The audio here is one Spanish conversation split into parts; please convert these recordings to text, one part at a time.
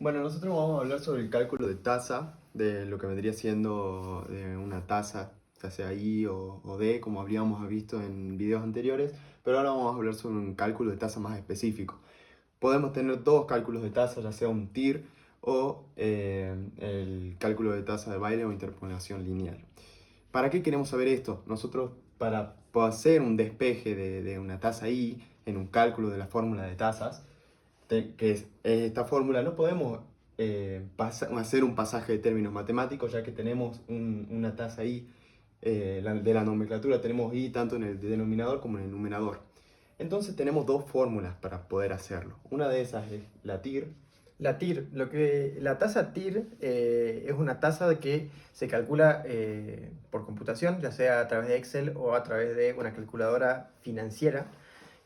Bueno, nosotros vamos a hablar sobre el cálculo de tasa, de lo que vendría siendo una tasa, ya sea I o D, como habríamos visto en videos anteriores, pero ahora vamos a hablar sobre un cálculo de tasa más específico. Podemos tener dos cálculos de tasa, ya sea un TIR o el cálculo de tasa de Bailey o interpolación lineal. ¿Para qué queremos saber esto? Nosotros, para hacer un despeje de una tasa I en un cálculo de la fórmula de tasas, que es esta fórmula, no podemos hacer un pasaje de términos matemáticos, ya que tenemos una tasa I de la nomenclatura, tenemos I tanto en el denominador como en el numerador. Entonces tenemos dos fórmulas para poder hacerlo. Una de esas es la TIR. La tasa TIR es una tasa de que se calcula por computación, ya sea a través de Excel o a través de una calculadora financiera.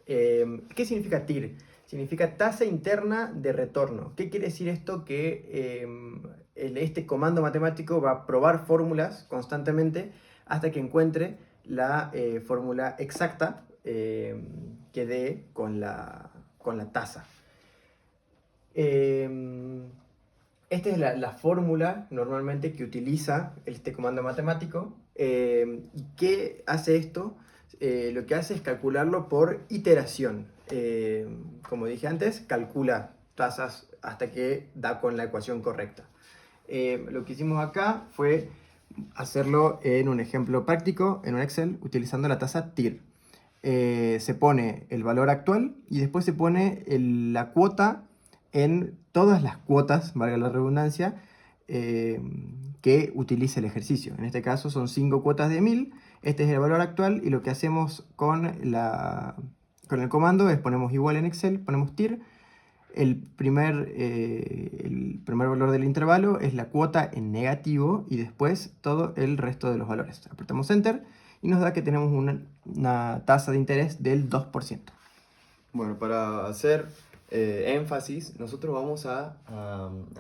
¿Qué significa TIR? Significa tasa interna de retorno. ¿Qué quiere decir esto? Que este comando matemático va a probar fórmulas constantemente hasta que encuentre la fórmula exacta que dé con la tasa. Esta es la fórmula normalmente que utiliza este comando matemático. ¿Qué hace esto? Lo que hace es calcularlo por iteración. Como dije antes, calcula tasas hasta que da con la ecuación correcta. Lo que hicimos acá fue hacerlo en un ejemplo práctico, en un Excel, utilizando la tasa TIR. Se pone el valor actual y después se pone la cuota en todas las cuotas, valga la redundancia, que utilice el ejercicio. En este caso son 5 cuotas de 1000. Este es el valor actual y lo que hacemos con el comando es ponemos igual en Excel, ponemos TIR. El primer valor del intervalo es la cuota en negativo y después todo el resto de los valores. Apretamos Enter y nos da que tenemos una tasa de interés del 2%. Bueno, para hacer énfasis, nosotros vamos a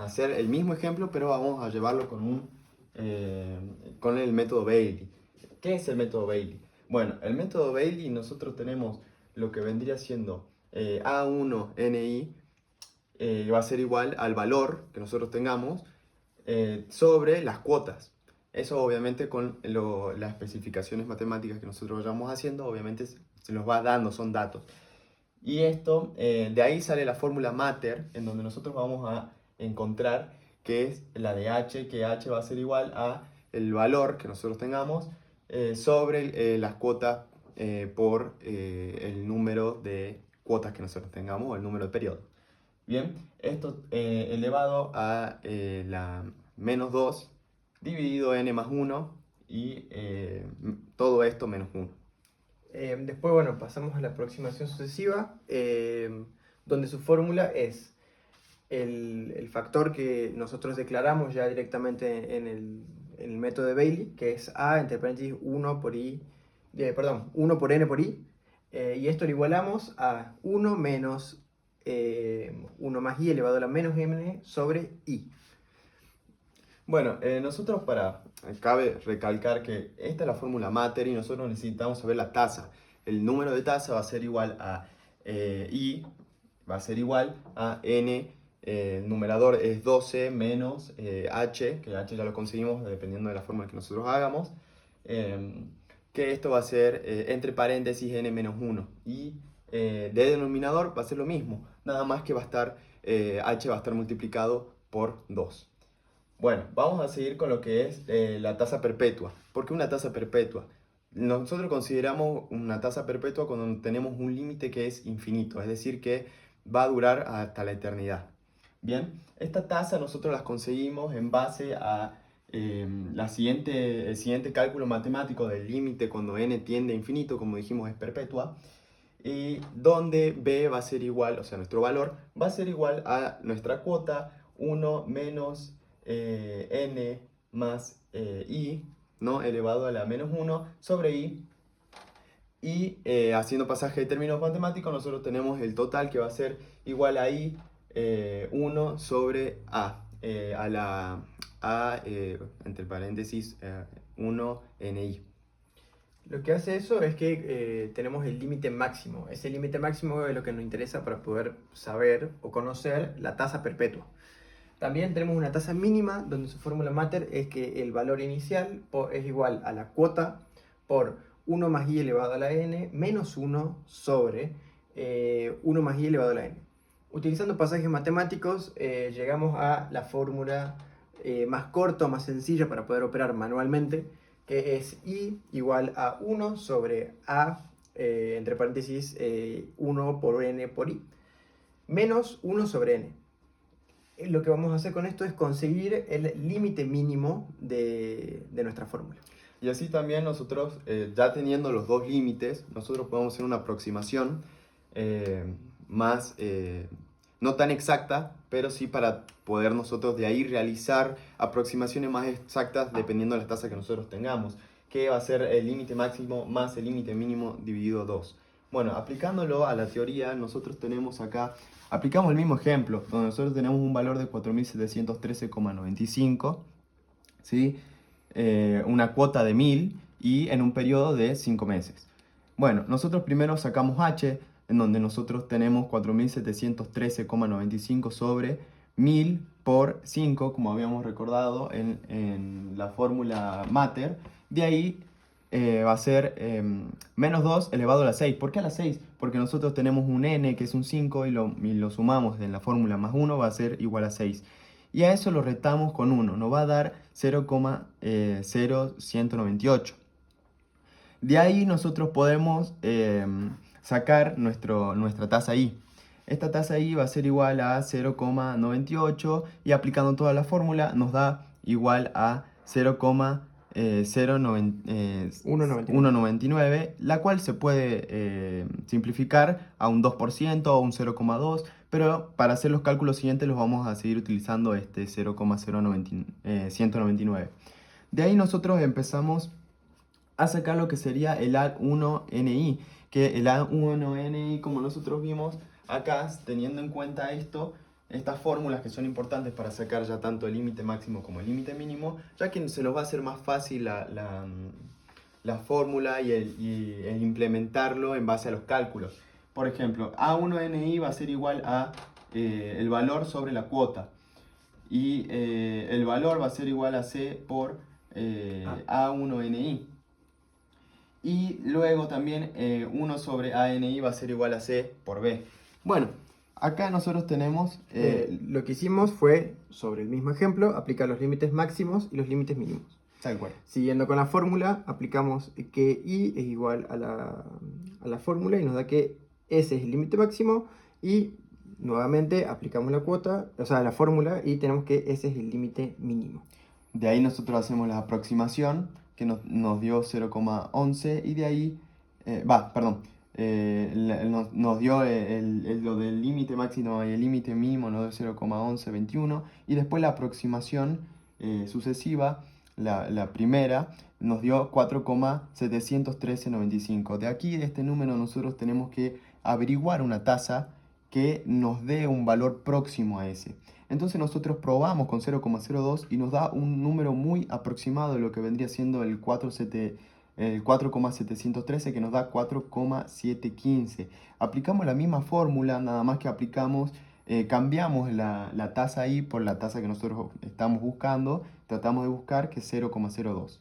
hacer el mismo ejemplo, pero vamos a llevarlo con el método Bailey. ¿Qué es el método Bailey? Bueno, el método Bailey nosotros tenemos lo que vendría siendo A1NI va a ser igual al valor que nosotros tengamos sobre las cuotas. Eso obviamente con las especificaciones matemáticas que nosotros vayamos haciendo, obviamente se nos va dando, son datos. Y esto, de ahí sale la fórmula mater, en donde nosotros vamos a encontrar que es la de h, que h va a ser igual a el valor que nosotros tengamos sobre las cuotas por el número de cuotas que nosotros tengamos o el número de periodos. Bien, esto elevado a la menos 2 dividido n más 1 y todo esto menos 1. Después, bueno, pasamos a la aproximación sucesiva, donde su fórmula es el factor que nosotros declaramos ya directamente en el método de Bailey, que es A entre paréntesis 1 por I, 1 por N por I, y esto lo igualamos a 1 menos 1 más I elevado a la menos M sobre I. Bueno, nosotros cabe recalcar que esta es la fórmula mater y nosotros necesitamos saber la tasa. El número de tasa va a ser igual a I, va a ser igual a N, el numerador es 12 menos H, que H ya lo conseguimos dependiendo de la fórmula que nosotros hagamos, que esto va a ser entre paréntesis N menos 1. Y de denominador va a ser lo mismo, nada más que va a estar, H va a estar multiplicado por 2. Bueno, vamos a seguir con lo que es la tasa perpetua. ¿Por qué una tasa perpetua? Nosotros consideramos una tasa perpetua cuando tenemos un límite que es infinito, es decir, que va a durar hasta la eternidad. Bien, esta tasa nosotros las conseguimos en base a el siguiente cálculo matemático del límite cuando n tiende a infinito, como dijimos, es perpetua, y donde b va a ser igual, o sea, nuestro valor va a ser igual a nuestra cuota 1 menos n más i, ¿no? Elevado a la menos 1 sobre i. Y haciendo pasaje de términos matemáticos, nosotros tenemos el total que va a ser igual a i 1 sobre a la entre paréntesis 1 ni. Lo que hace eso es que tenemos el límite máximo. Ese límite máximo es lo que nos interesa para poder saber o conocer la tasa perpetua. También tenemos una tasa mínima donde su fórmula mater es que el valor inicial es igual a la cuota por 1 más i elevado a la n menos 1 sobre 1 más i elevado a la n. Utilizando pasajes matemáticos llegamos a la fórmula más corta o más sencilla para poder operar manualmente, que es i igual a 1 sobre a, entre paréntesis, 1 por n por i, menos 1 sobre n. Lo que vamos a hacer con esto es conseguir el límite mínimo de nuestra fórmula. Y así también nosotros, ya teniendo los dos límites, nosotros podemos hacer una aproximación más, no tan exacta, pero sí para poder nosotros de ahí realizar aproximaciones más exactas dependiendo de la tasa que nosotros tengamos, que va a ser el límite máximo más el límite mínimo dividido 2. Bueno, aplicándolo a la teoría, nosotros tenemos acá, aplicamos el mismo ejemplo, donde nosotros tenemos un valor de 4.713,95, ¿sí? Una cuota de 1000 y en un periodo de 5 meses. Bueno, nosotros primero sacamos h, en donde nosotros tenemos 4.713,95 sobre 1000 por 5, como habíamos recordado en la fórmula mater. De ahí va a ser menos 2 elevado a la 6. ¿Por qué a la 6? Porque nosotros tenemos un n que es un 5 y lo sumamos en la fórmula más 1 va a ser igual a 6. Y a eso lo retamos con 1, nos va a dar 0,0198. De ahí nosotros podemos sacar nuestra tasa I. Esta tasa I va a ser igual a 0,98 y aplicando toda la fórmula nos da igual a 0,199, la cual se puede simplificar a un 2% o un 0,2, pero para hacer los cálculos siguientes los vamos a seguir utilizando este 0,199. De ahí nosotros empezamos a sacar lo que sería el A1NI, que el A1NI, como nosotros vimos acá, teniendo en cuenta estas fórmulas que son importantes para sacar ya tanto el límite máximo como el límite mínimo, ya que se nos va a hacer más fácil la fórmula y el implementarlo en base a los cálculos. Por ejemplo, A1NI va a ser igual a el valor sobre la cuota, y el valor va a ser igual a C por A1NI. Y luego también 1 sobre ANI va a ser igual a C por B. Bueno, acá nosotros tenemos... lo que hicimos fue, sobre el mismo ejemplo, aplicar los límites máximos y los límites mínimos. Tal cual. Siguiendo con la fórmula, aplicamos que I es igual a la fórmula y nos da que ese es el límite máximo, y nuevamente aplicamos la cuota, o sea, la fórmula, y tenemos que ese es el límite mínimo. De ahí nosotros hacemos la aproximación, que nos dio 0,11, y de ahí, nos dio lo del límite máximo y el límite mínimo, nos dio 0,1121, y después la aproximación sucesiva, la primera, nos dio 4,71395. De aquí, de este número, nosotros tenemos que averiguar una tasa que nos dé un valor próximo a ese. Entonces nosotros probamos con 0,02 y nos da un número muy aproximado de lo que vendría siendo el 4,713, que nos da 4,715. Aplicamos la misma fórmula, nada más que cambiamos la tasa I por la tasa que nosotros estamos buscando, tratamos de buscar que es 0,02.